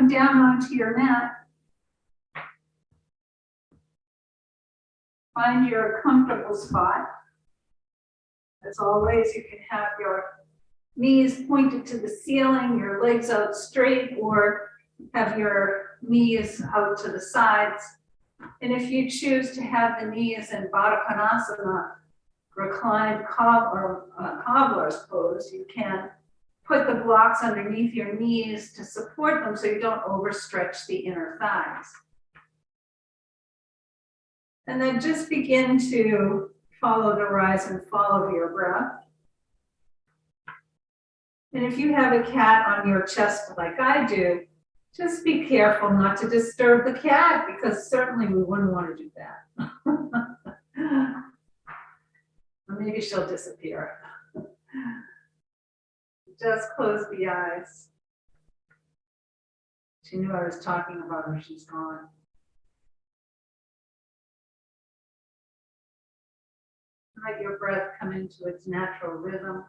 down onto your mat. Find your comfortable spot. As always, you can have your knees pointed to the ceiling, your legs out straight, or have your knees out to the sides. And if you choose to have the knees in Baddha Konasana, reclined cobbler's pose, you can put the blocks underneath your knees to support them so you don't overstretch the inner thighs. And then just begin to follow the rise and fall of your breath. And if you have a cat on your chest like I do, just be careful not to disturb the cat, because certainly we wouldn't want to do that. Or maybe she'll disappear. Just close the eyes. She knew I was talking about her, she's gone. Let your breath come into its natural rhythm.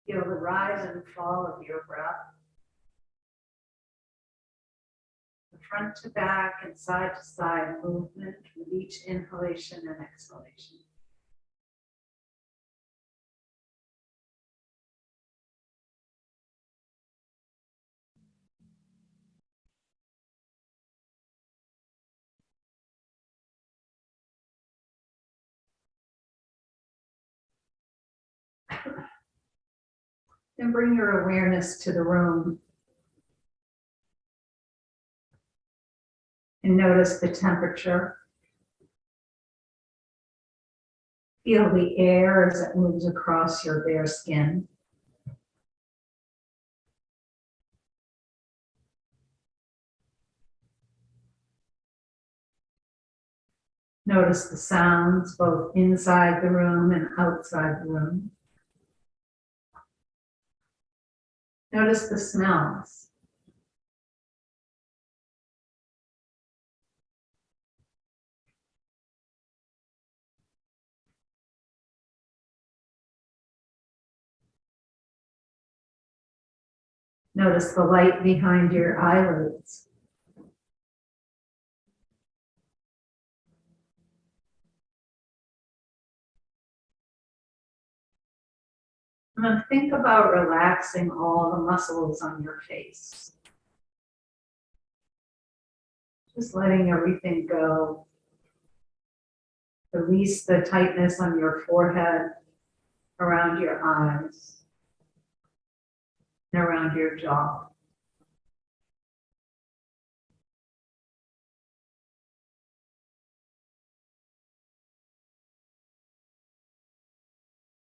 Feel the rise and fall of your breath. The front to back and side to side movement with each inhalation and exhalation. Then bring your awareness to the room and notice the temperature. Feel the air as it moves across your bare skin. Notice the sounds both inside the room and outside the room. Notice the smells. Notice the light behind your eyelids. And then think about relaxing all the muscles on your face. Just letting everything go. Release the tightness on your forehead, around your eyes, and around your jaw.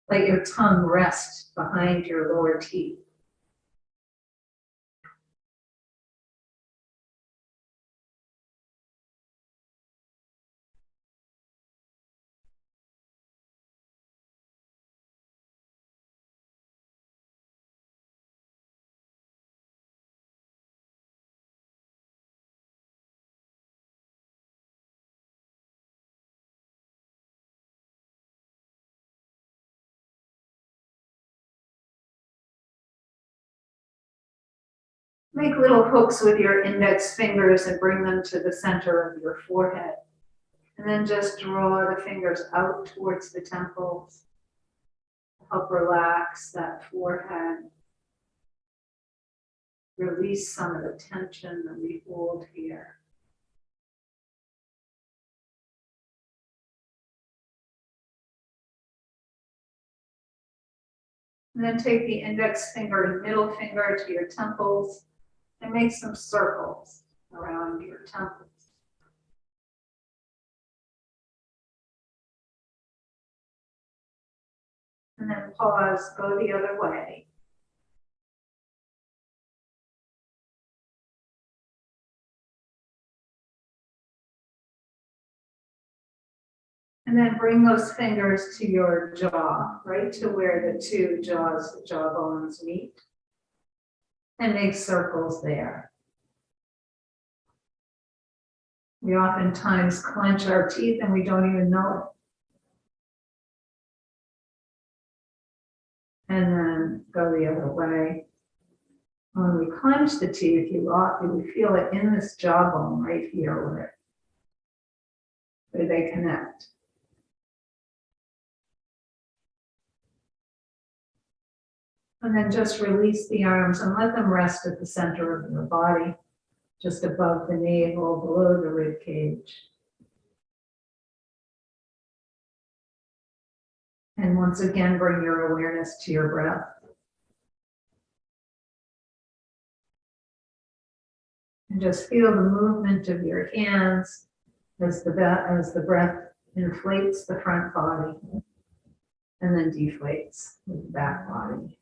Let your tongue rest behind your lower teeth. Make little hooks with your index fingers and bring them to the center of your forehead. And then just draw the fingers out towards the temples. Help relax that forehead. Release some of the tension that we hold here. And then take the index finger and middle finger to your temples and make some circles around your temples. And then pause, go the other way. And then bring those fingers to your jaw, right to where the two jaws, the jaw bones meet. And make circles there. We oftentimes clench our teeth and we don't even know it. And then go the other way. When we clench the teeth, you feel it in this jawbone right here where they connect. And then just release the arms and let them rest at the center of your body, just above the navel, below the rib cage. And once again, bring your awareness to your breath. And just feel the movement of your hands as the breath inflates the front body and then deflates with the back body.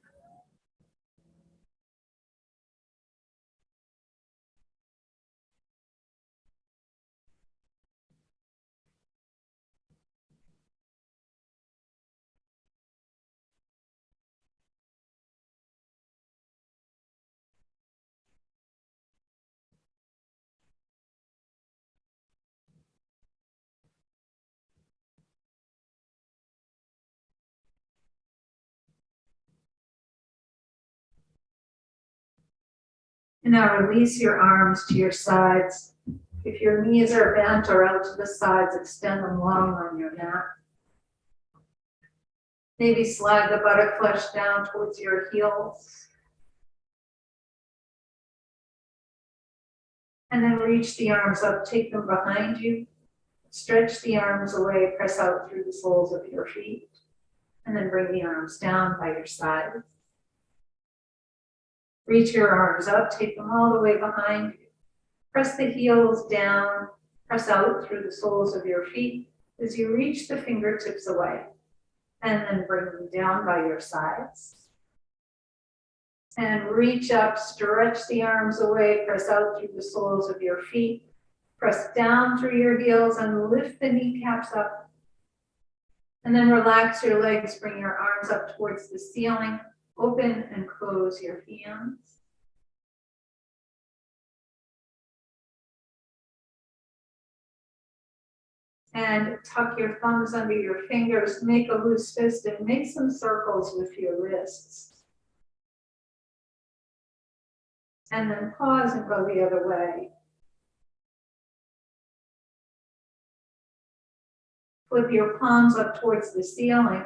And now release your arms to your sides. If your knees are bent or out to the sides, extend them long on your mat. Maybe slide the buttock flesh down towards your heels. And then reach the arms up, take them behind you. Stretch the arms away, press out through the soles of your feet. And then bring the arms down by your sides. Reach your arms up, take them all the way behind you. Press the heels down, press out through the soles of your feet as you reach the fingertips away. And then bring them down by your sides. And reach up, stretch the arms away, press out through the soles of your feet. Press down through your heels and lift the kneecaps up. And then relax your legs, bring your arms up towards the ceiling. Open and close your hands. And tuck your thumbs under your fingers, make a loose fist and make some circles with your wrists. And then pause and go the other way. Flip your palms up towards the ceiling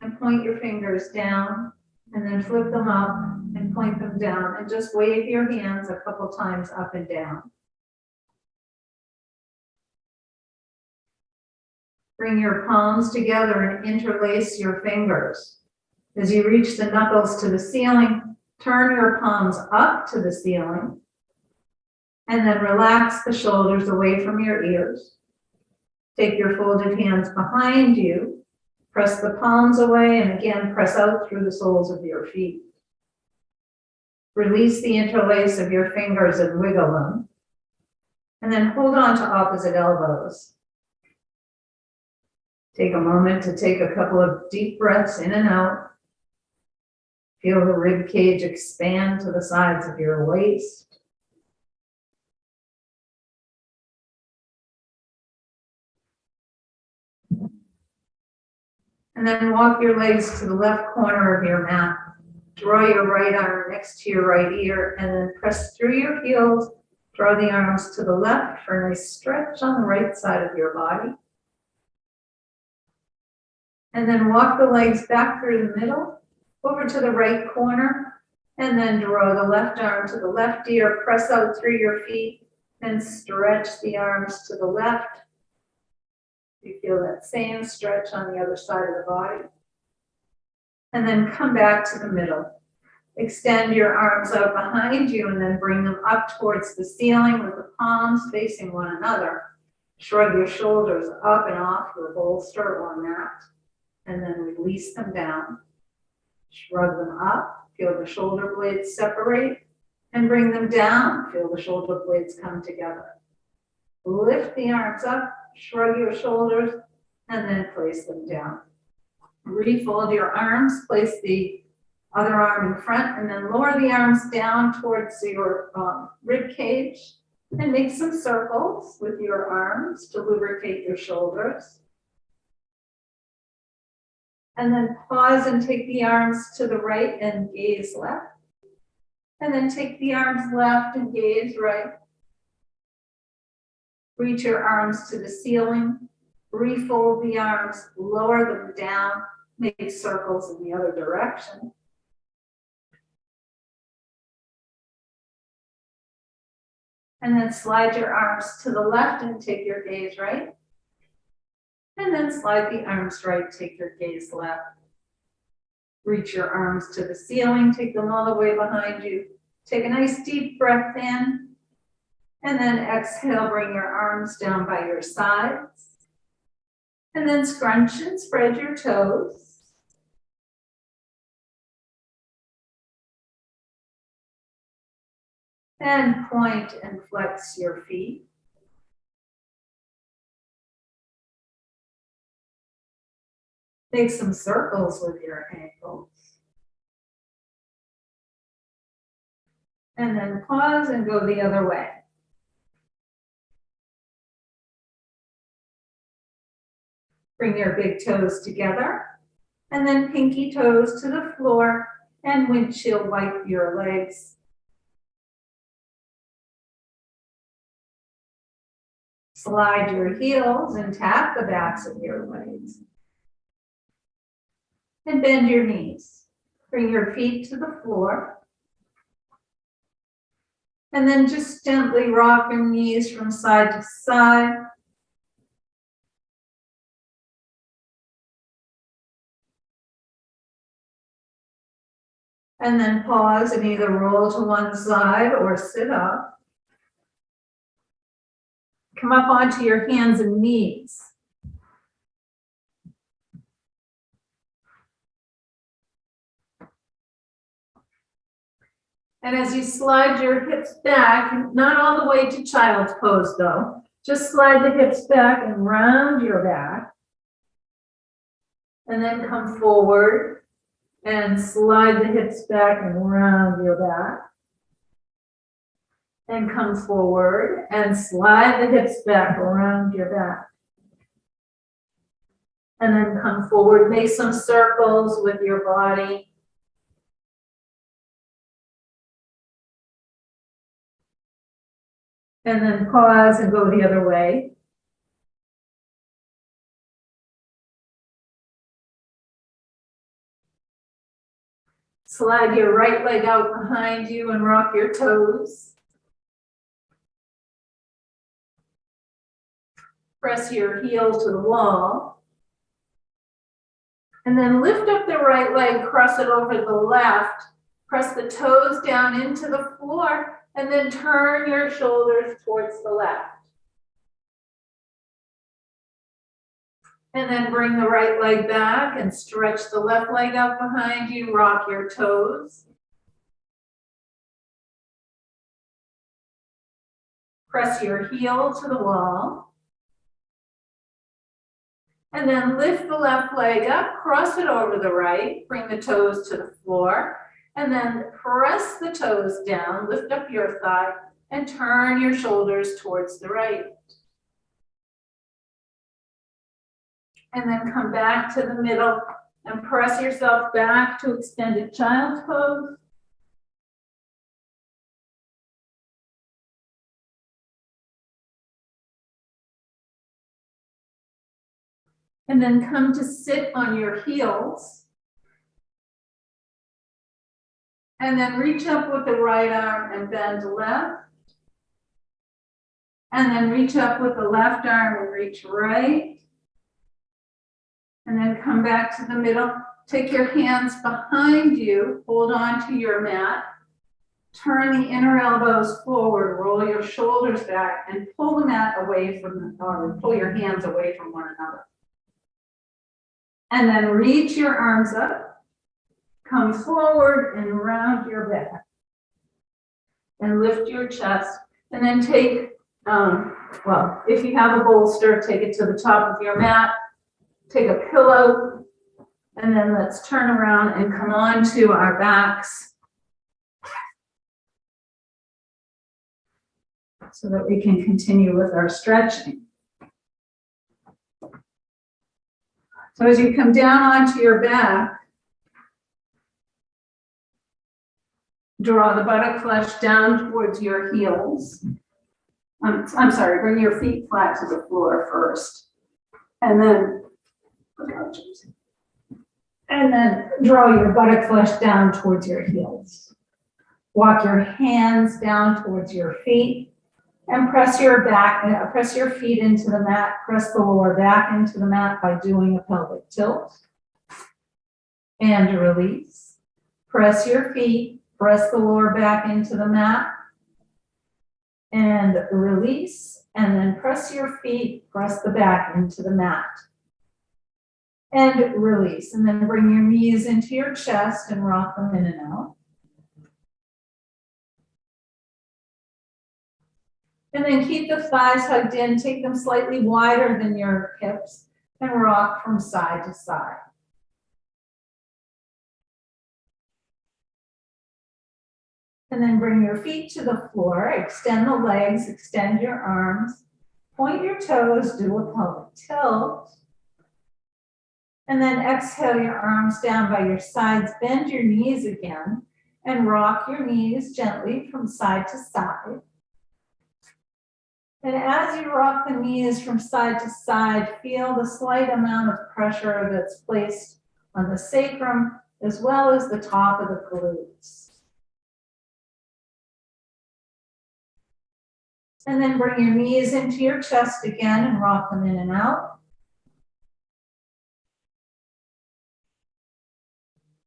and point your fingers down. And then flip them up and point them down and just wave your hands a couple times up and down. Bring your palms together and interlace your fingers. As you reach the knuckles to the ceiling, turn your palms up to the ceiling and then relax the shoulders away from your ears. Take your folded hands behind you. Press the palms away and again press out through the soles of your feet. Release the interlace of your fingers and wiggle them. And then hold on to opposite elbows. Take a moment to take a couple of deep breaths in and out. Feel the rib cage expand to the sides of your waist. And then walk your legs to the left corner of your mat. Draw your right arm next to your right ear and then press through your heels. Draw the arms to the left for a nice stretch on the right side of your body. And then walk the legs back through the middle, over to the right corner, and then draw the left arm to the left ear, press out through your feet, and stretch the arms to the left. You feel that same stretch on the other side of the body. And then come back to the middle. Extend your arms out behind you and then bring them up towards the ceiling with the palms facing one another. Shrug your shoulders up and off your bolster or mat, and then release them down. Shrug them up, feel the shoulder blades separate, and bring them down. Feel the shoulder blades come together. Lift the arms up, shrug your shoulders, and then place them down. Refold your arms, place the other arm in front, and then lower the arms down towards your rib cage, And make some circles with your arms to lubricate your shoulders. And then pause and take the arms to the right and gaze left. And then take the arms left and gaze right. Reach your arms to the ceiling. Refold the arms, lower them down, make circles in the other direction. And then slide your arms to the left and take your gaze right. And then slide the arms right, take your gaze left. Reach your arms to the ceiling, take them all the way behind you. Take a nice deep breath in. And then exhale, bring your arms down by your sides. And then scrunch and spread your toes. And point and flex your feet. Make some circles with your ankles. And then pause and go the other way. Bring your big toes together. And then pinky toes to the floor and windshield wipe your legs. Slide your heels and tap the backs of your legs. And bend your knees. Bring your feet to the floor. And then just gently rock your knees from side to side. And then pause and either roll to one side or sit up. Come up onto your hands and knees. And as you slide your hips back, not all the way to child's pose though, just slide the hips back and round your back. And then come forward and slide the hips back and round your back. And come forward and slide the hips back around your back. And then come forward, make some circles with your body. And then pause and go the other way. Slide your right leg out behind you and rock your toes. Press your heel to the wall. And then lift up the right leg, cross it over the left. Press the toes down into the floor and then turn your shoulders towards the left. And then bring the right leg back and stretch the left leg out behind you, rock your toes. Press your heel to the wall. And then lift the left leg up, cross it over the right, bring the toes to the floor, and then press the toes down, lift up your thigh, and turn your shoulders towards the right. And then come back to the middle and press yourself back to extended child's pose. And then come to sit on your heels. And then reach up with the right arm and bend left. And then reach up with the left arm and reach right. And then come back to the middle. Take your hands behind you, hold on to your mat. Turn the inner elbows forward, roll your shoulders back, and pull the mat away from or pull your hands away from one another. And then reach your arms up, come forward and round your back. And lift your chest. And then take, well, if you have a bolster, take it to the top of your mat. Take a pillow. And then let's turn around and come on to our backs. so that we can continue with our stretching. So as you come down onto your back, draw the buttock flesh down towards your heels. I'm sorry, bring your feet flat to the floor first. And then draw your buttock flesh down towards your heels. Walk your hands down towards your feet and press your feet into the mat. Press the lower back into the mat by doing a pelvic tilt and release. Press your feet, press the lower back into the mat and release. And then press your feet, press the back into the mat and release. And then bring your knees into your chest and rock them in and out. And then keep the thighs hugged in, take them slightly wider than your hips and rock from side to side. And then bring your feet to the floor, extend the legs, extend your arms, point your toes, do a pelvic tilt. And then exhale your arms down by your sides, bend your knees again, and rock your knees gently from side to side. And as you rock the knees from side to side, feel the slight amount of pressure that's placed on the sacrum as well as the top of the glutes. And then bring your knees into your chest again and rock them in and out.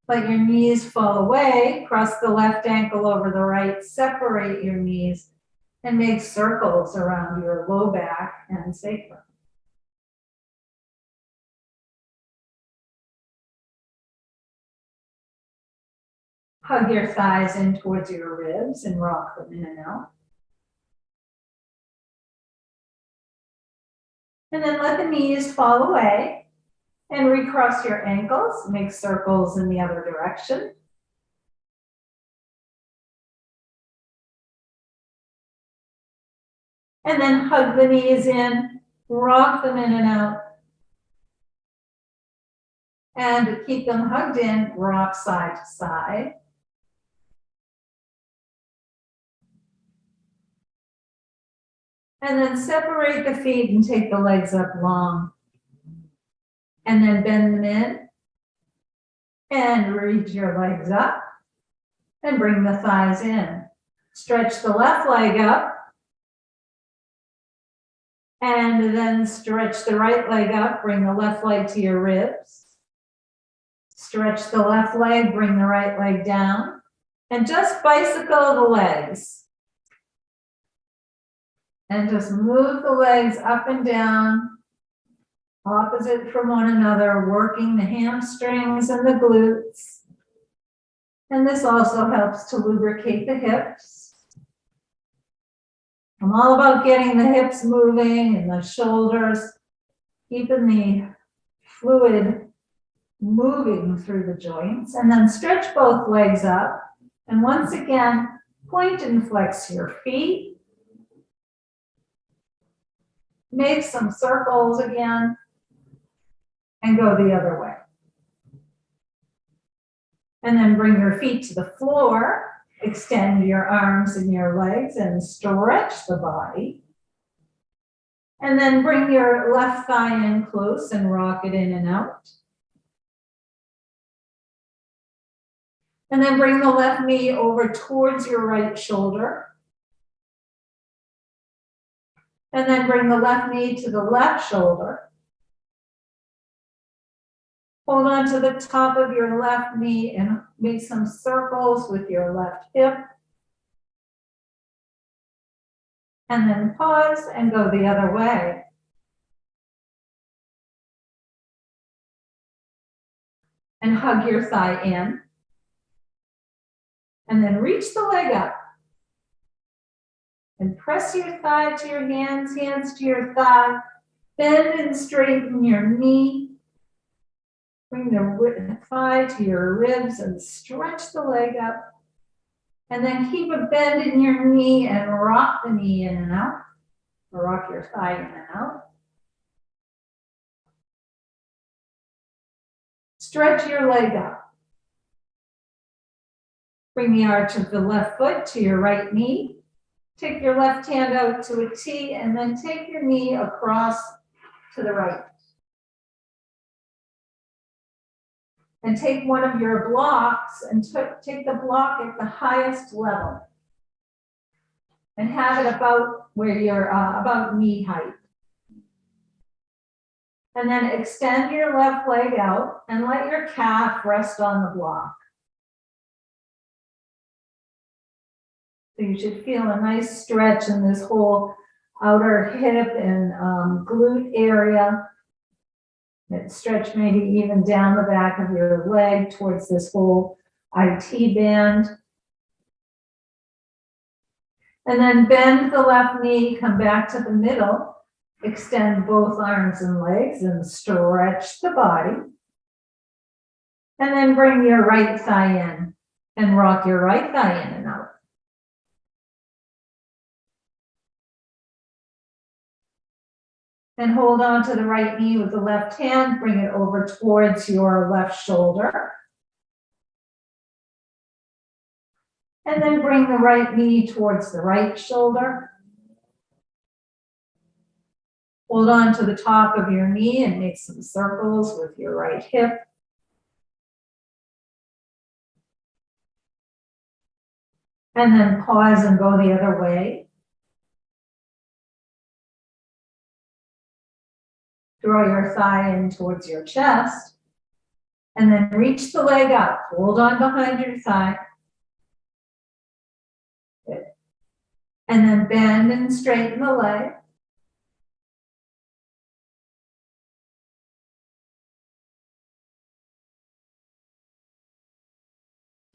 Let your knees fall away, cross the left ankle over the right, separate your knees, and make circles around your low back and sacrum. Hug your thighs in towards your ribs and rock them in and out. And then let the knees fall away and recross your ankles, make circles in the other direction. And then hug the knees in, rock them in and out. And keep them hugged in, rock side to side. And then separate the feet and take the legs up long. And then bend them in. And reach your legs up. And bring the thighs in. Stretch the left leg up. And then stretch the right leg up, bring the left leg to your ribs. Stretch the left leg, bring the right leg down. And just bicycle the legs. And just move the legs up and down, opposite from one another, working the hamstrings and the glutes. And this also helps to lubricate the hips. I'm all about getting the hips moving and the shoulders, keeping the fluid moving through the joints. And then stretch both legs up. And once again, point and flex your feet. Make some circles again. And go the other way. And then bring your feet to the floor. Extend your arms and your legs and stretch the body. And then bring your left thigh in close and rock it in and out. And then bring the left knee over towards your right shoulder. And then bring the left knee to the left shoulder. Hold on to the top of your left knee and make some circles with your left hip. And then pause and go the other way. And hug your thigh in. And then reach the leg up. And press your thigh to your hands, hands to your thigh. Bend and straighten your knee. Bring the thigh to your ribs and stretch the leg up. And then keep a bend in your knee and rock the knee in and out, or rock your thigh in and out. Stretch your leg up. Bring the arch of the left foot to your right knee. Take your left hand out to a T and then take your knee across to the right. And take one of your blocks and take the block at the highest level. And have it about where you're, about knee height. And then extend your left leg out and let your calf rest on the block. So you should feel a nice stretch in this whole outer hip and glute area. And stretch maybe even down the back of your leg towards this whole IT band. And then bend the left knee, come back to the middle, extend both arms and legs and stretch the body. And then bring your right thigh in and rock your right thigh in and out. And hold on to the right knee with the left hand, bring it over towards your left shoulder. And then bring the right knee towards the right shoulder. Hold on to the top of your knee and make some circles with your right hip. And then pause and go the other way. Draw your thigh in towards your chest. And then reach the leg up. Hold on behind your thigh. Good. And then bend and straighten the leg.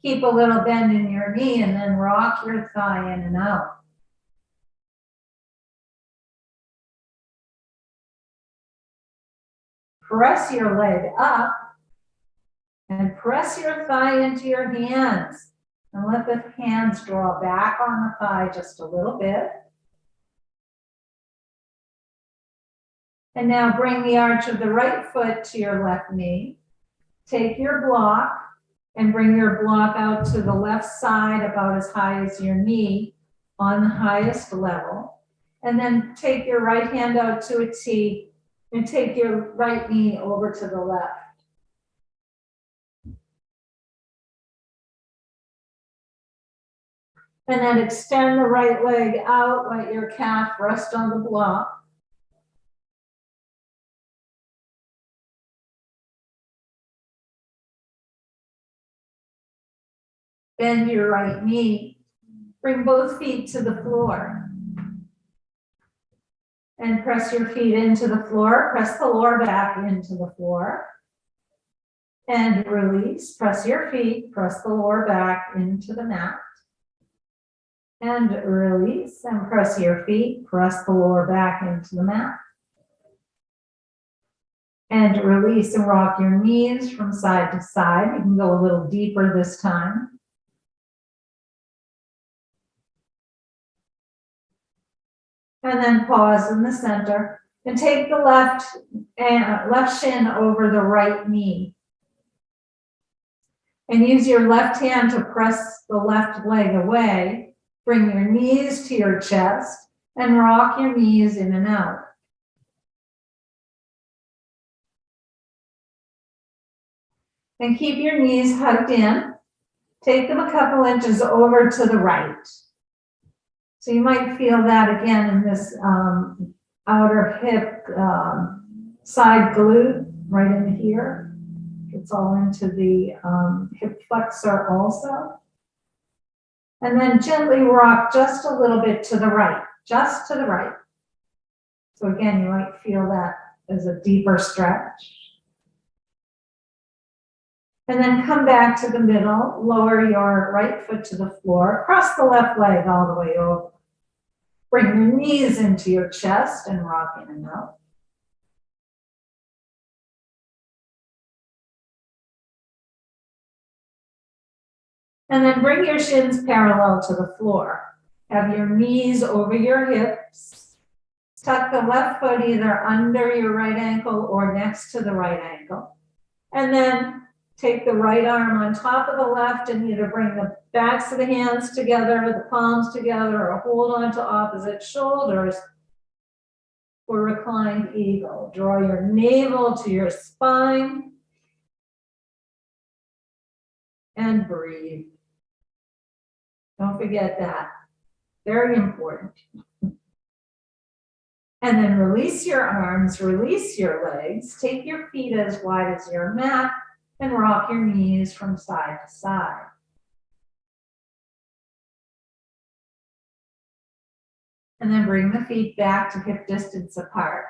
Keep a little bend in your knee and then rock your thigh in and out. Press your leg up and press your thigh into your hands and let the hands draw back on the thigh just a little bit. And now bring the arch of the right foot to your left knee. Take your block and bring your block out to the left side about as high as your knee on the highest level. And then take your right hand out to a T and take your right knee over to the left. And then extend the right leg out, let your calf rest on the block. Bend your right knee. Bring both feet to the floor. And press your feet into the floor. Press the lower back into the floor. And release. Press your feet. Press the lower back into the mat. And release. And press your feet. Press the lower back into the mat. And release and rock your knees from side to side. You can go a little deeper this time. And then pause in the center and take the left shin over the right knee. And use your left hand to press the left leg away. Bring your knees to your chest and rock your knees in and out. And keep your knees hugged in. Take them a couple inches over to the right. So you might feel that again in this outer hip side glute right in here. It's all into the hip flexor also. And then gently rock just a little bit to the right, just to the right. So again, you might feel that as a deeper stretch. And then come back to the middle, lower your right foot to the floor, cross the left leg all the way over. Bring your knees into your chest and rock in and out. And then bring your shins parallel to the floor. Have your knees over your hips. Tuck the left foot either under your right ankle or next to the right ankle. And then take the right arm on top of the left and either bring the backs of the hands together, the palms together, or hold on to opposite shoulders for reclined eagle. Draw your navel to your spine and breathe. Don't forget that. Very important. And then release your arms, release your legs, take your feet as wide as your mat, and rock your knees from side to side. And then bring the feet back to hip distance apart.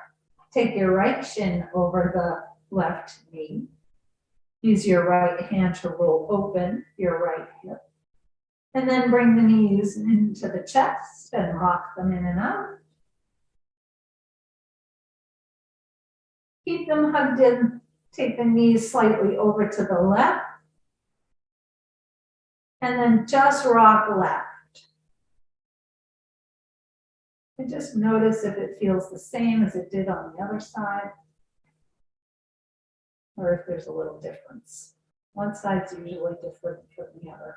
Take your right shin over the left knee. Use your right hand to roll open your right hip. And then bring the knees into the chest and rock them in and out. Keep them hugged in. Take the knees slightly over to the left. And then just rock left. And just notice if it feels the same as it did on the other side, or if there's a little difference. One side's usually different from the other,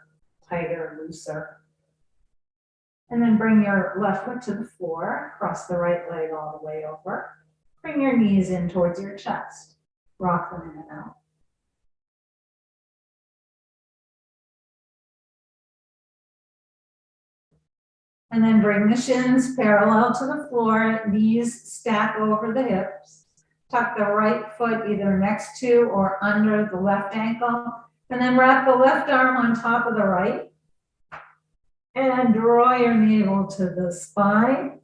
tighter, looser. And then bring your left foot to the floor, cross the right leg all the way over. Bring your knees in towards your chest. Rock them in and out. And then bring the shins parallel to the floor, knees stack over the hips. Tuck the right foot either next to or under the left ankle. And then wrap the left arm on top of the right. And draw your navel to the spine.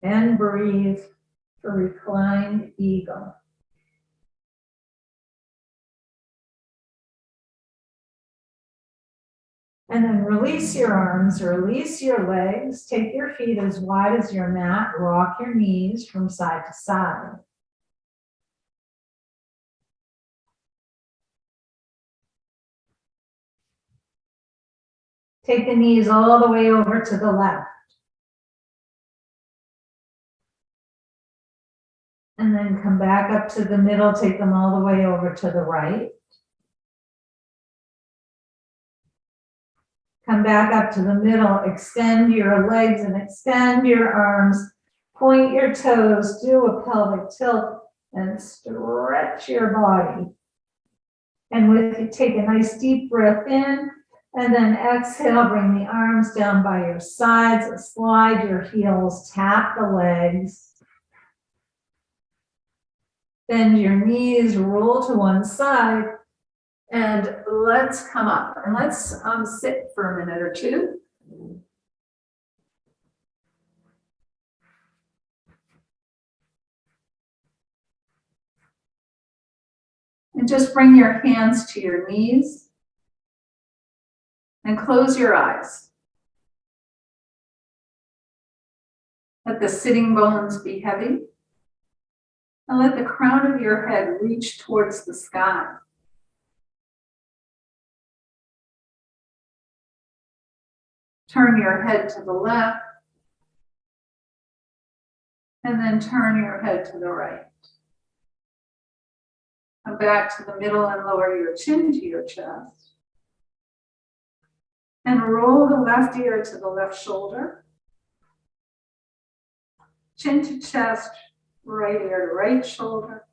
And breathe for reclined eagle. And then release your arms, release your legs, take your feet as wide as your mat, rock your knees from side to side. Take the knees all the way over to the left. And then come back up to the middle, take them all the way over to the right. Come back up to the middle, extend your legs and extend your arms, point your toes, do a pelvic tilt, and stretch your body. And with you, take a nice deep breath in, and then exhale, bring the arms down by your sides, slide your heels, tap the legs. Bend your knees, roll to one side, and let's come up and let's sit for a minute or two. And just bring your hands to your knees and close your eyes. Let the sitting bones be heavy and let the crown of your head reach towards the sky. Turn your head to the left, and then turn your head to the right. Come back to the middle and lower your chin to your chest. And roll the left ear to the left shoulder. Chin to chest, right ear to right shoulder.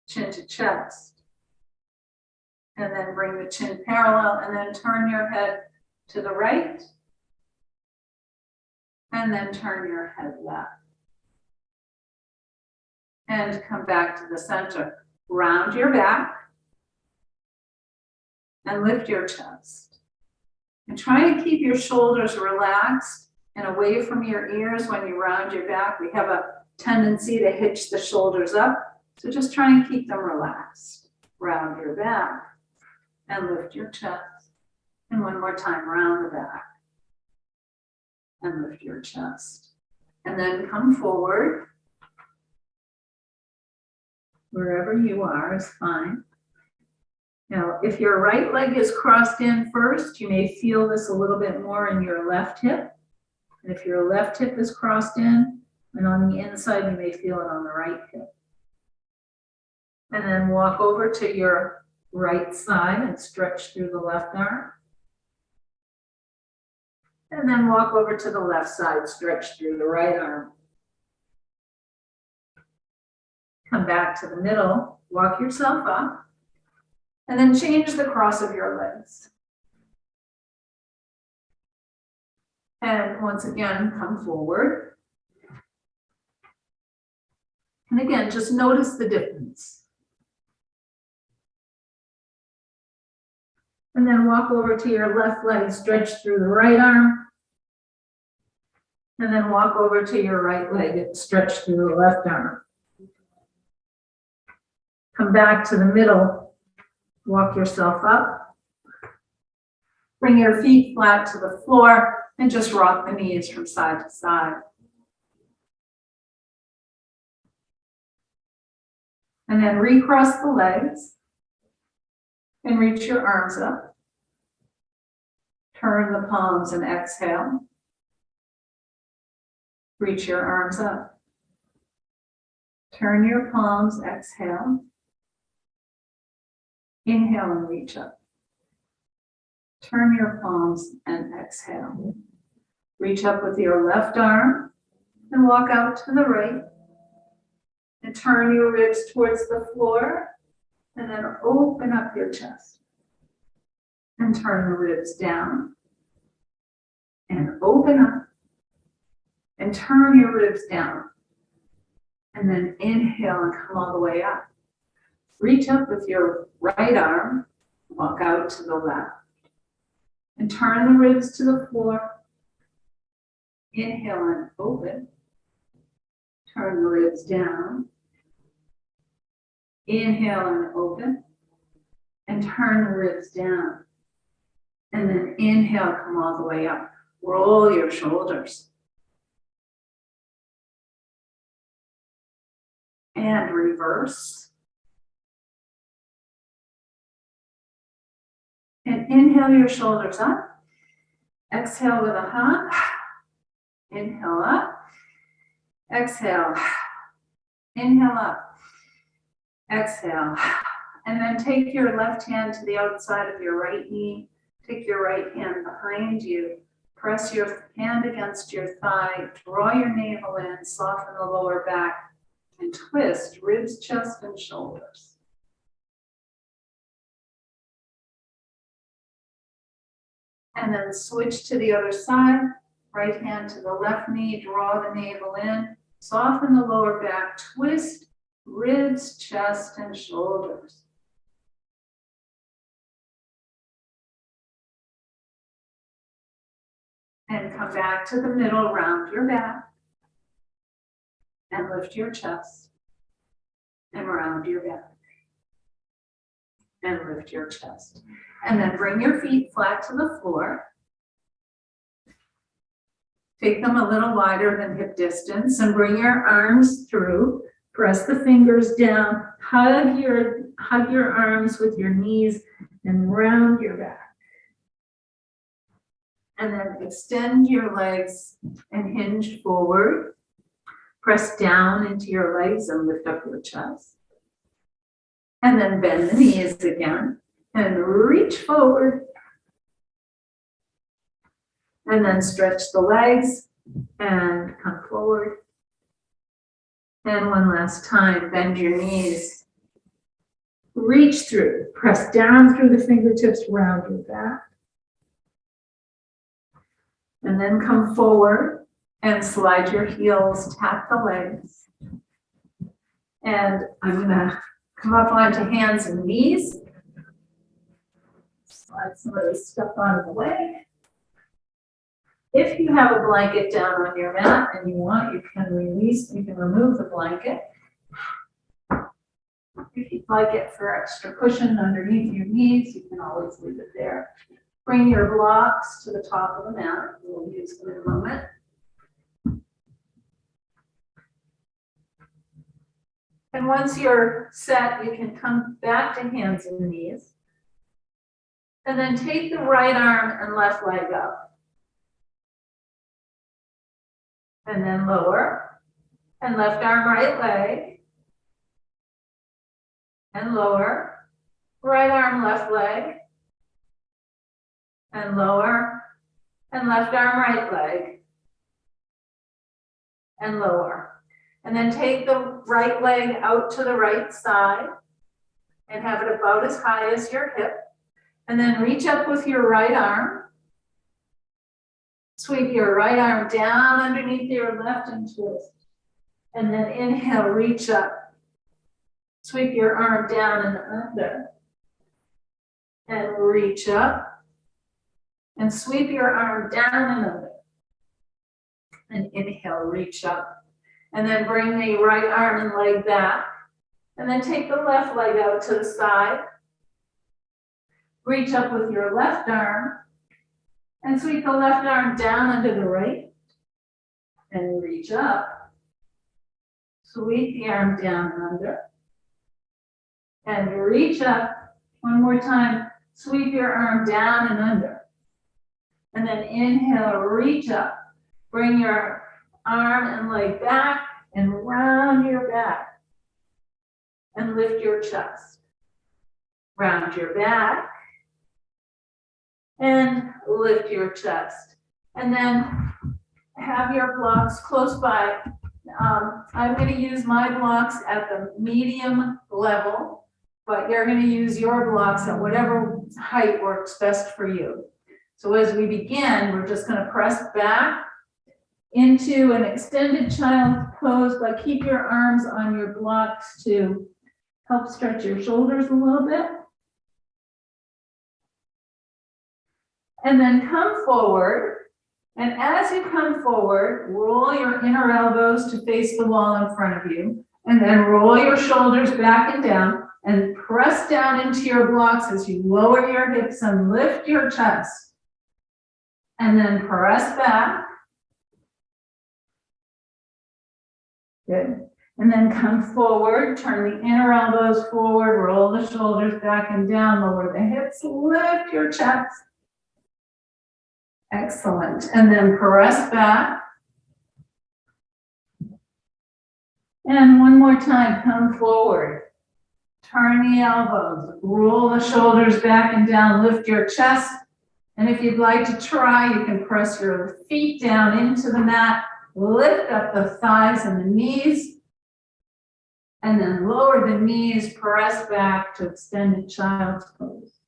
Chin to chest. And then bring the chin parallel, and then turn your head to the right, and then turn your head left. And come back to the center. Round your back and lift your chest. And try to keep your shoulders relaxed and away from your ears when you round your back. We have a tendency to hitch the shoulders up, so just try and keep them relaxed. Round your back and lift your chest. And one more time, round the back and lift your chest. And then come forward. Wherever you are is fine. Now, if your right leg is crossed in first, you may feel this a little bit more in your left hip. And if your left hip is crossed in, and on the inside, you may feel it on the right hip. And then walk over to your right side and stretch through the left arm. And then walk over to the left side, stretch through the right arm. Come back to the middle, walk yourself up, and then change the cross of your legs. And once again, come forward. And again, just notice the difference. And then walk over to your left leg, stretch through the right arm. And then walk over to your right leg and stretch through the left arm. Come back to the middle, walk yourself up. Bring your feet flat to the floor and just rock the knees from side to side. And then recross the legs and reach your arms up. Turn the palms and exhale. Reach your arms up. Turn your palms, exhale. Inhale and reach up. Turn your palms and exhale. Reach up with your left arm and walk out to the right. And turn your ribs towards the floor. And then open up your chest. And turn the ribs down. And open up. And turn your ribs down. And then inhale and come all the way up. Reach up with your right arm, walk out to the left. And turn the ribs to the floor. Inhale and open. Turn the ribs down. Inhale and open. And turn the ribs down. And then inhale, come all the way up. Roll your shoulders. And reverse. And inhale your shoulders up. Exhale with a hug. Inhale up. Exhale. Inhale up. Exhale. And then take your left hand to the outside of your right knee. Take your right hand behind you. Press your hand against your thigh. Draw your navel in. Soften the lower back. And twist ribs, chest, and shoulders. And then switch to the other side. Right hand to the left knee. Draw the navel in. Soften the lower back. Twist ribs, chest, and shoulders. And come back to the middle. Round your back. And lift your chest. And round your back. And lift your chest. And then bring your feet flat to the floor. Take them a little wider than hip distance and bring your arms through. Press the fingers down. Hug your arms with your knees and round your back. And then extend your legs and hinge forward. Press down into your legs and lift up your chest. And then bend the knees again and reach forward. And then stretch the legs and come forward. And one last time, bend your knees. Reach through, press down through the fingertips, round your back. And then come forward and slide your heels, tap the legs. And I'm gonna come up onto hands and knees. Slide some of this stuff out of the way. If you have a blanket down on your mat and you want, you can remove the blanket. If you'd like it for extra cushion underneath your knees, you can always leave it there. Bring your blocks to the top of the mat. We'll use them in a moment. And once you're set, you can come back to hands and knees. And then take the right arm and left leg up. And then lower. And left arm, right leg. And lower. Right arm, left leg. And lower. And left arm, right leg. And lower. And then take the right leg out to the right side and have it about as high as your hip. And then reach up with your right arm. Sweep your right arm down underneath your left and twist. And then inhale, reach up. Sweep your arm down and under. And reach up. And sweep your arm down and under. And inhale, reach up. And then bring the right arm and leg back. And then take the left leg out to the side. Reach up with your left arm. And sweep the left arm down under the right. And reach up. Sweep the arm down and under. And reach up. One more time. Sweep your arm down and under. And then inhale, reach up. Bring your arm and leg back and round your back. And lift your chest. Round your back. And lift your chest. And then have your blocks close by. I'm going to use my blocks at the medium level, but you're going to use your blocks at whatever height works best for you. So as we begin, we're just going to press back into an extended child pose, but keep your arms on your blocks to help stretch your shoulders a little bit. And then come forward. And as you come forward, roll your inner elbows to face the wall in front of you. And then roll your shoulders back and down. And press down into your blocks as you lower your hips and lift your chest. And then press back. Good. And then come forward, turn the inner elbows forward, roll the shoulders back and down, lower the hips, lift your chest. Excellent. And then press back. And one more time, come forward. Turn the elbows, roll the shoulders back and down, lift your chest. And if you'd like to try, you can press your feet down into the mat, lift up the thighs and the knees, and then lower the knees, press back to extended child's pose.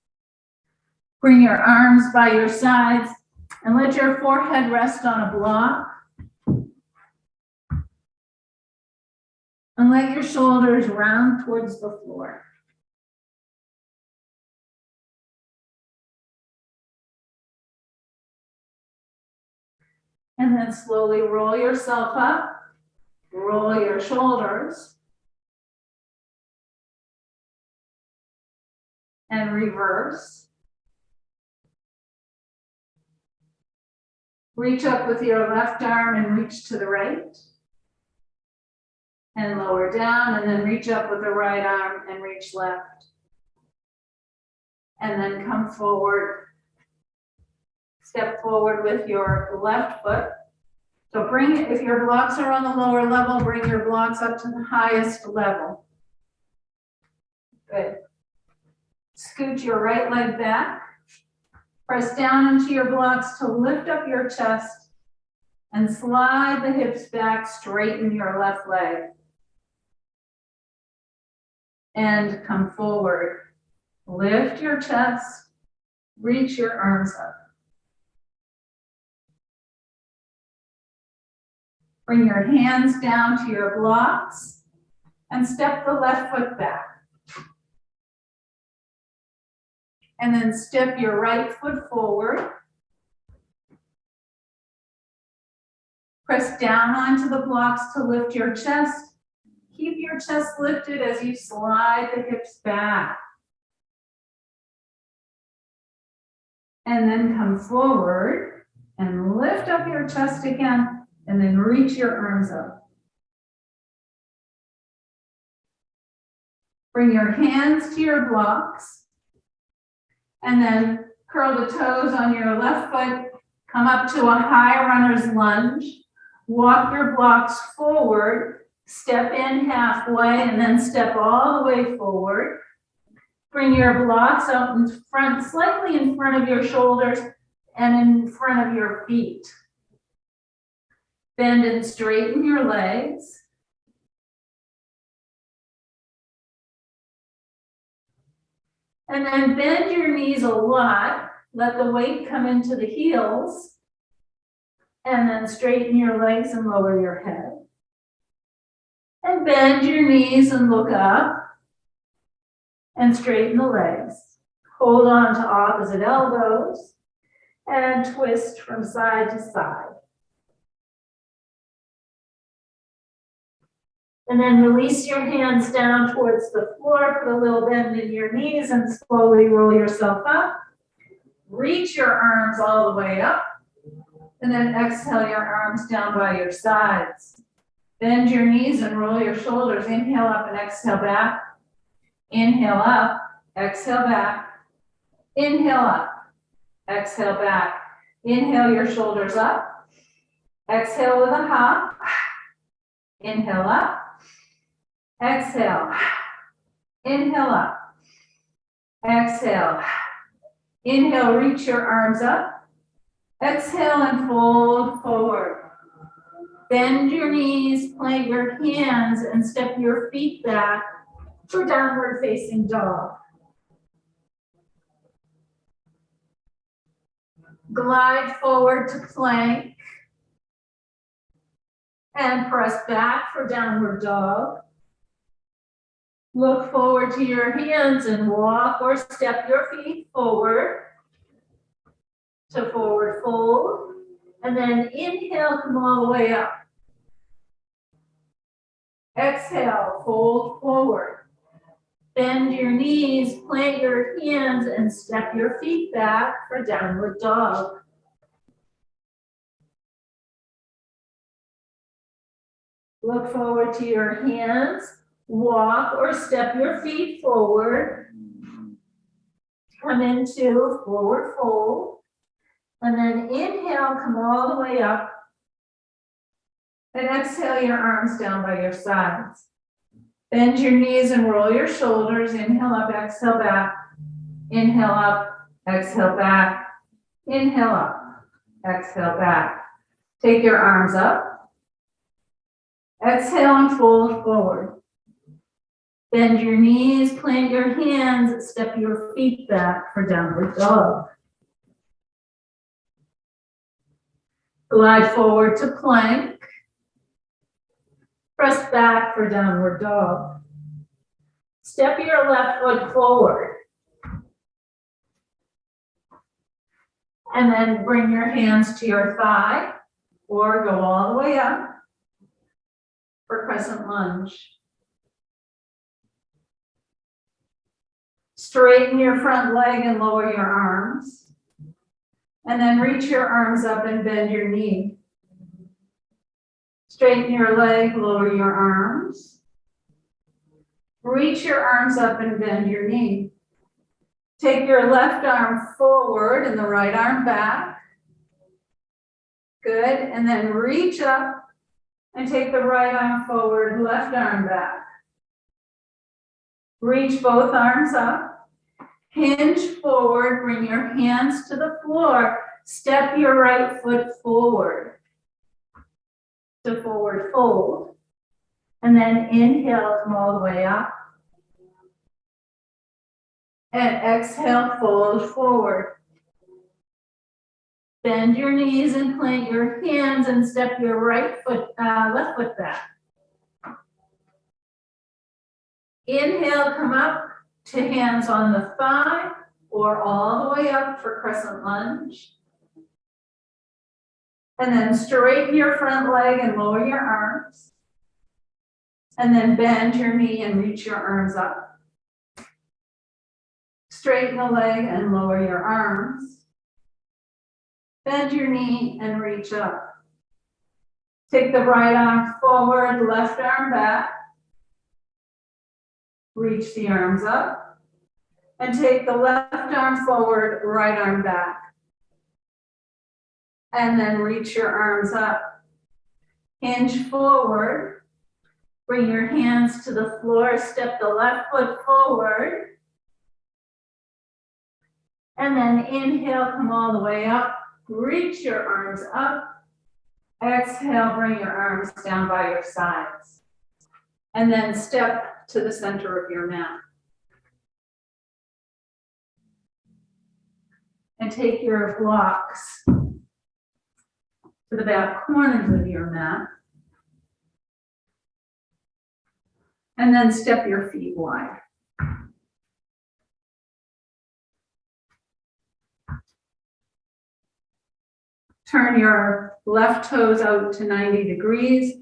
Bring your arms by your sides and let your forehead rest on a block. And let your shoulders round towards the floor. And then slowly roll yourself up, roll your shoulders, and reverse. Reach up with your left arm and reach to the right. And lower down, and then reach up with the right arm and reach left. And then come forward. Step forward with your left foot. So bring, if your blocks are on the lower level, bring your blocks up to the highest level. Good. Scoot your right leg back. Press down into your blocks to lift up your chest and slide the hips back, straighten your left leg. And come forward. Lift your chest, reach your arms up. Bring your hands down to your blocks and step the left foot back. And then step your right foot forward. Press down onto the blocks to lift your chest. Keep your chest lifted as you slide the hips back. And then come forward and lift up your chest again, and then reach your arms up. Bring your hands to your blocks, and then Curl the toes on your left foot. Come up to a high runner's lunge. Walk your blocks forward. Step in halfway and then step all the way forward. Bring your blocks out in front, slightly in front of your shoulders and in front of your feet. Bend and straighten your legs. And then bend your knees a lot. Let the weight come into the heels. And then straighten your legs and lower your head. And bend your knees and look up. And straighten the legs. Hold on to opposite elbows. And twist from side to side. And then release your hands down towards the floor, put a little bend in your knees and slowly roll yourself up. Reach your arms all the way up. And then exhale your arms down by your sides. Bend your knees and roll your shoulders. Inhale up and exhale back. Inhale up, exhale back. Inhale up, exhale back. Inhale your shoulders up. Exhale with a hop. Inhale up. Exhale. Inhale up. Exhale. Inhale, reach your arms up. Exhale and fold forward. Bend your knees, plant your hands, and step your feet back for downward facing dog. Glide forward to plank. And press back for downward dog. Look forward to your hands and walk or step your feet forward to forward fold. And then inhale, come all the way up. Exhale, fold forward. Bend your knees, plant your hands, and step your feet back for downward dog. Look forward to your hands. Walk or step your feet forward. Come into forward fold. And then inhale, come all the way up. And exhale your arms down by your sides. Bend your knees and roll your shoulders. Inhale up, exhale back. Inhale up, exhale back. Inhale up, exhale back. Take your arms up. Exhale and fold forward. Bend your knees, plant your hands, step your feet back for downward dog. Glide forward to plank. Press back for downward dog. Step your left foot forward. And then bring your hands to your thigh or go all the way up for crescent lunge. Straighten your front leg and lower your arms. And then reach your arms up and bend your knee. Straighten your leg, lower your arms. Reach your arms up and bend your knee. Take your left arm forward and the right arm back. Good, and then reach up and take the right arm forward, left arm back. Reach both arms up. Hinge forward, bring your hands to the floor. Step your right foot forward to forward fold. And then inhale, come all the way up. And exhale, fold forward. Bend your knees and plant your hands and step your left foot back. Inhale, come up to hands on the thigh or all the way up for crescent lunge. And then straighten your front leg and lower your arms. And then bend your knee and reach your arms up. Straighten the leg and lower your arms. Bend your knee and reach up. Take the right arm forward, left arm back. Reach the arms up. And take the left arm forward, right arm back. And then reach your arms up. Hinge forward. Bring your hands to the floor. Step the left foot forward. And then inhale, come all the way up. Reach your arms up. Exhale, bring your arms down by your sides. And then step to the center of your mat. And take your blocks to the back corners of your mat. And then step your feet wide. Turn your left toes out to 90 degrees.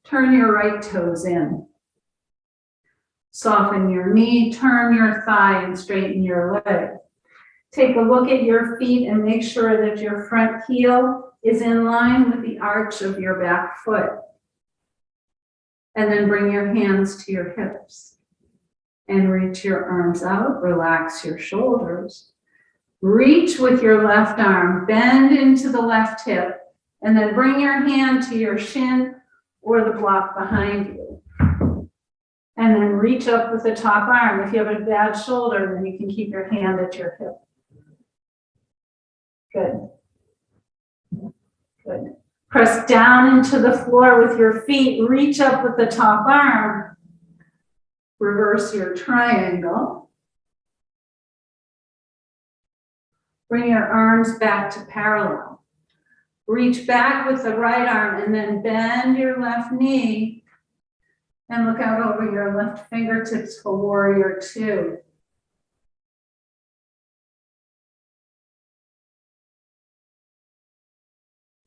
Turn your right toes in. Soften your knee, turn your thigh, and straighten your leg. Take a look at your feet and make sure that your front heel is in line with the arch of your back foot. And then bring your hands to your hips and reach your arms out, relax your shoulders. Reach with your left arm, bend into the left hip, and then bring your hand to your shin or the block behind you. And then reach up with the top arm. If you have a bad shoulder, then you can keep your hand at your hip. Good. Good. Press down into the floor with your feet. Reach up with the top arm. Reverse your triangle. Bring your arms back to parallel. Reach back with the right arm and then bend your left knee and look out over your left fingertips for warrior two.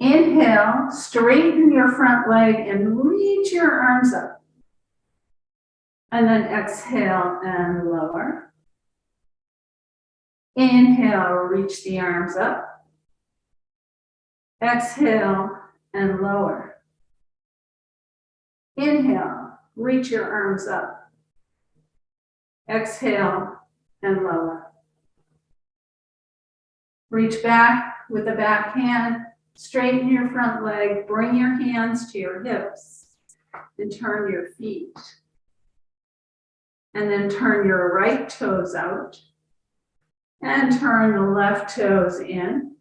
Inhale, straighten your front leg and reach your arms up. And then exhale and lower. Inhale, reach the arms up. Exhale and lower. Inhale, reach your arms up. Exhale and lower. Reach back with the back hand. Straighten your front leg, bring your hands to your hips, and turn your feet. And then turn your right toes out, and turn the left toes in.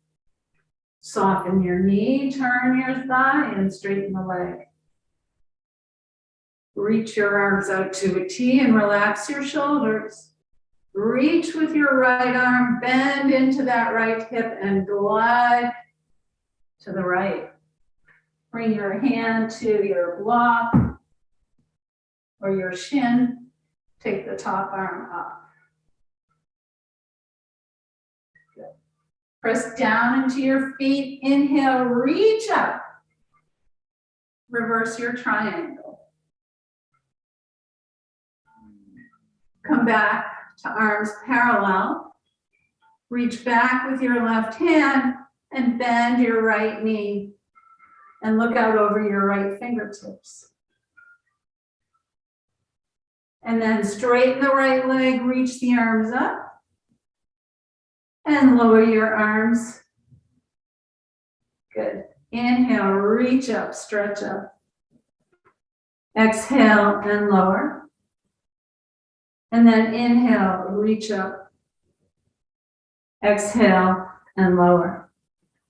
Soften your knee, turn your thigh, and straighten the leg. Reach your arms out to a T and relax your shoulders. Reach with your right arm, bend into that right hip, and glide to the right. Bring your hand to your block or your shin. Take the top arm up. Good. Press down into your feet. Inhale, reach up. Reverse your triangle. Come back to arms parallel. Reach back with your left hand and bend your right knee and look out over your right fingertips. And then straighten the right leg, reach the arms up and lower your arms. Good. Inhale, reach up, stretch up. Exhale and lower. And then inhale, reach up. Exhale and lower.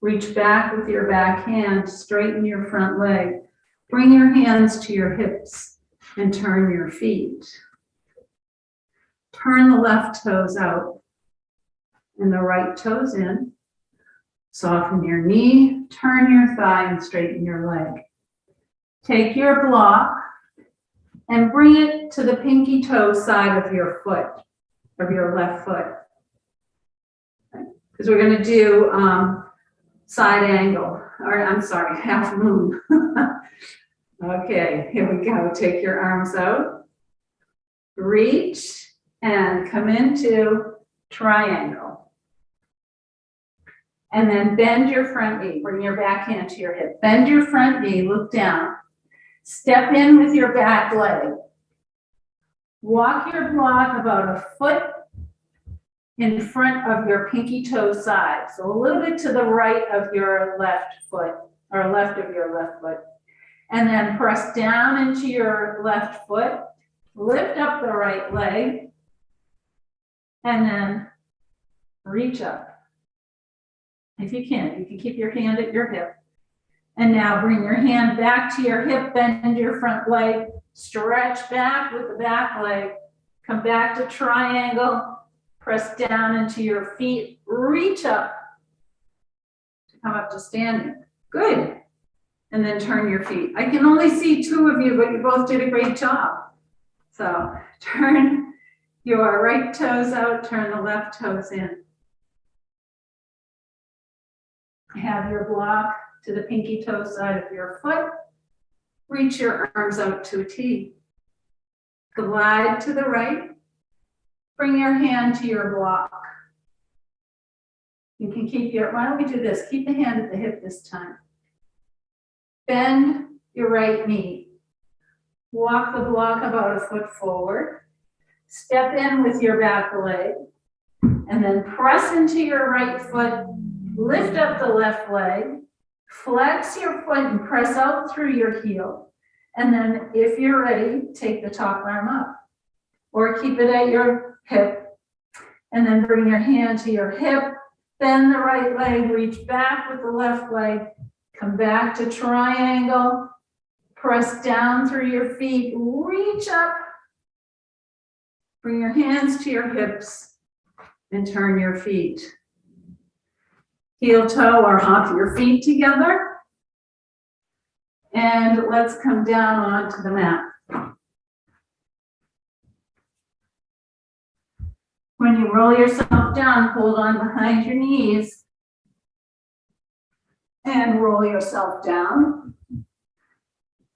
Reach back with your back hand, straighten your front leg. Bring your hands to your hips and turn your feet. Turn the left toes out and the right toes in. Soften your knee, turn your thigh and straighten your leg. Take your block and bring it to the pinky toe side of your foot, of your left foot. Because we're going to do side angle, or I'm sorry, half moon. Okay, here we go. Take your arms out, reach, and come into triangle. And then bend your front knee. Bring your back hand to your hip. Bend your front knee, look down. Step in with your back leg. Walk your block about a foot in front of your pinky toe side. So a little bit to the right of your left foot, or left of your left foot. And then press down into your left foot, lift up the right leg, and then reach up. If you can keep your hand at your hip. And now bring your hand back to your hip, bend your front leg, stretch back with the back leg, come back to triangle, press down into your feet, reach up to come up to standing. Good. And then turn your feet. I can only see two of you, but you both did a great job. So turn your right toes out, turn the left toes in. Have your block to the pinky toe side of your foot. Reach your arms out to a T. Glide to the right. Bring your hand to your block. You can keep your, why don't we do this? Keep the hand at the hip this time. Bend your right knee. Walk the block about a foot forward. Step in with your back leg. And then press into your right foot. Lift up the left leg. Flex your foot and press out through your heel. And then if you're ready, take the top arm up. Or keep it at your hip. And then bring your hand to your hip. Bend the right leg. Reach back with the left leg. Come back to triangle. Press down through your feet. Reach up. Bring your hands to your hips. And turn your feet. Heel toe or hop your feet together. And let's come down onto the mat. When you roll yourself down, hold on behind your knees. And roll yourself down.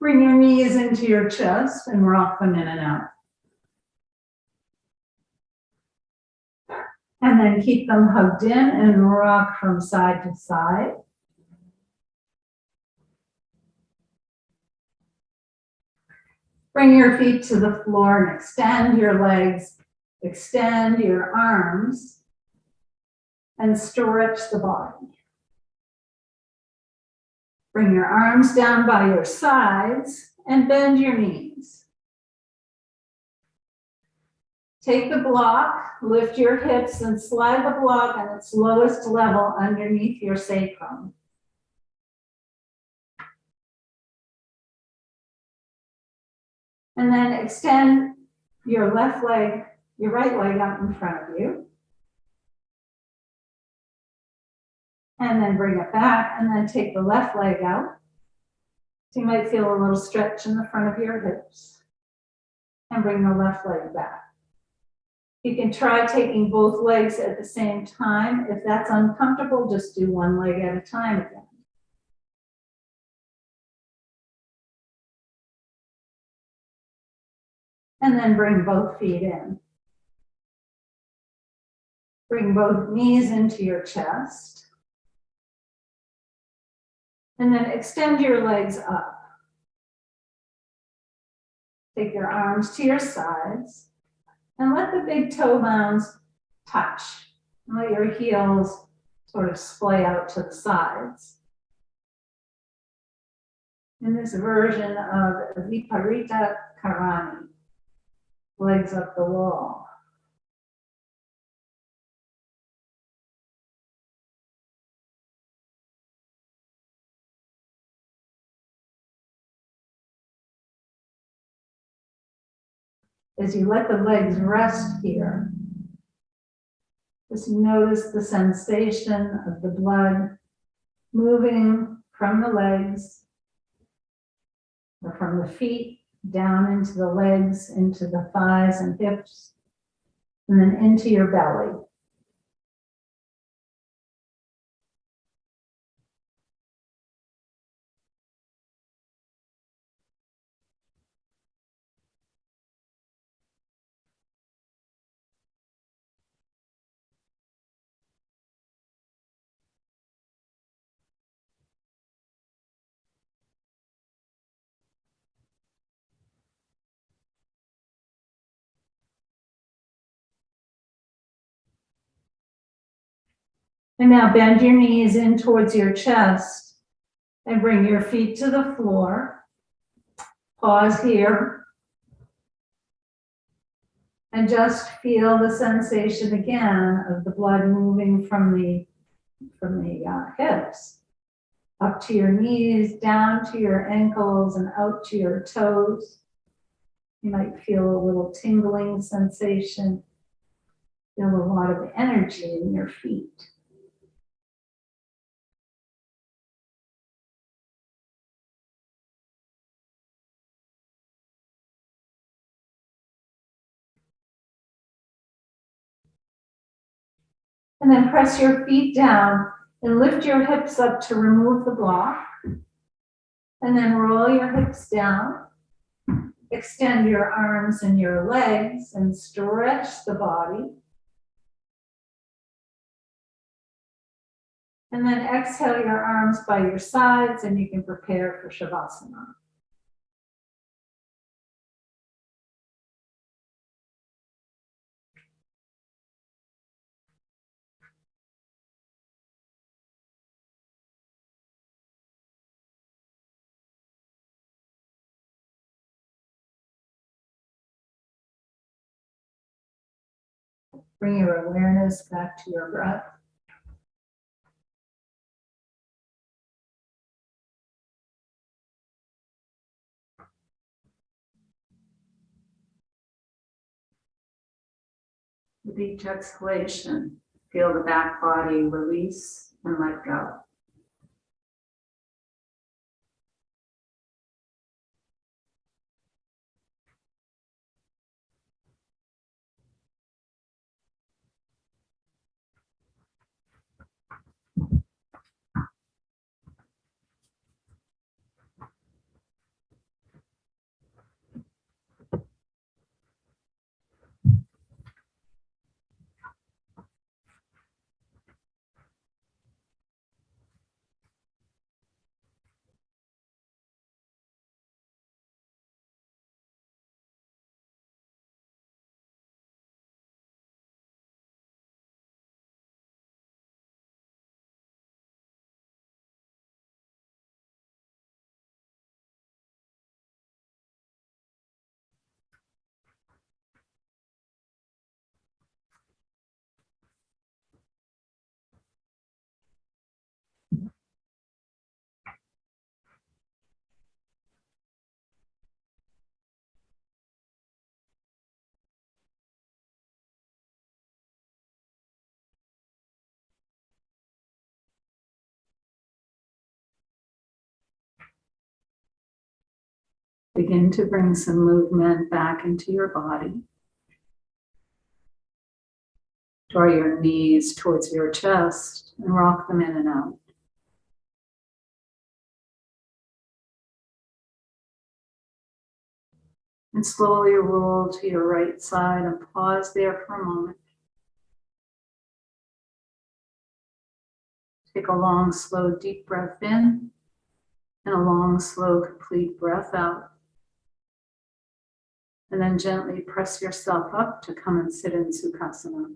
Bring your knees into your chest and rock them in and out. And then keep them hugged in and rock from side to side. Bring your feet to the floor and extend your legs, extend your arms, and stretch the body. Bring your arms down by your sides and bend your knees. Take the block, lift your hips and slide the block at its lowest level underneath your sacrum. And then extend your left leg, your right leg out in front of you. And then bring it back and then take the left leg out. So you might feel a little stretch in the front of your hips. And bring the left leg back. You can try taking both legs at the same time. If that's uncomfortable, just do one leg at a time again. And then bring both feet in. Bring both knees into your chest. And then extend your legs up. Take your arms to your sides. And let the big toe mounds touch. And let your heels sort of splay out to the sides. In this version of Viparita Karani, legs up the wall. As you let the legs rest here, just notice the sensation of the blood moving from the legs or from the feet down into the legs, into the thighs and hips, and then into your belly. And now bend your knees in towards your chest and bring your feet to the floor. Pause here. And just feel the sensation again of the blood moving from the hips up to your knees, down to your ankles, and out to your toes. You might feel a little tingling sensation. Feel a lot of energy in your feet. And then press your feet down and lift your hips up to remove the block. And then roll your hips down. Extend your arms and your legs and stretch the body. And then exhale your arms by your sides and you can prepare for Shavasana. Bring your awareness back to your breath. With each exhalation, feel the back body release and let go. Begin to bring some movement back into your body. Draw your knees towards your chest and rock them in and out. And slowly roll to your right side and pause there for a moment. Take a long, slow, deep breath in and a long, slow, complete breath out. And then gently press yourself up to come and sit in Sukhasana.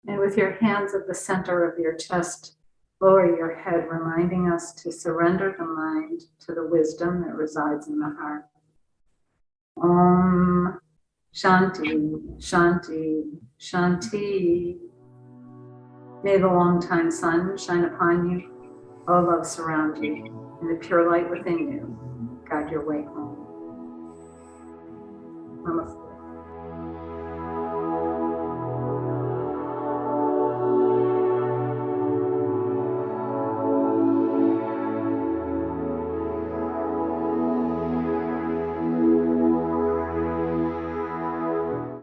And with your hands at the center of your chest, lower your head, reminding us to surrender the mind to the wisdom that resides in the heart. Om Shanti, Shanti, Shanti. May the long-time sun shine upon you, all love surround you, and the pure light within you guide your way home. Namaste.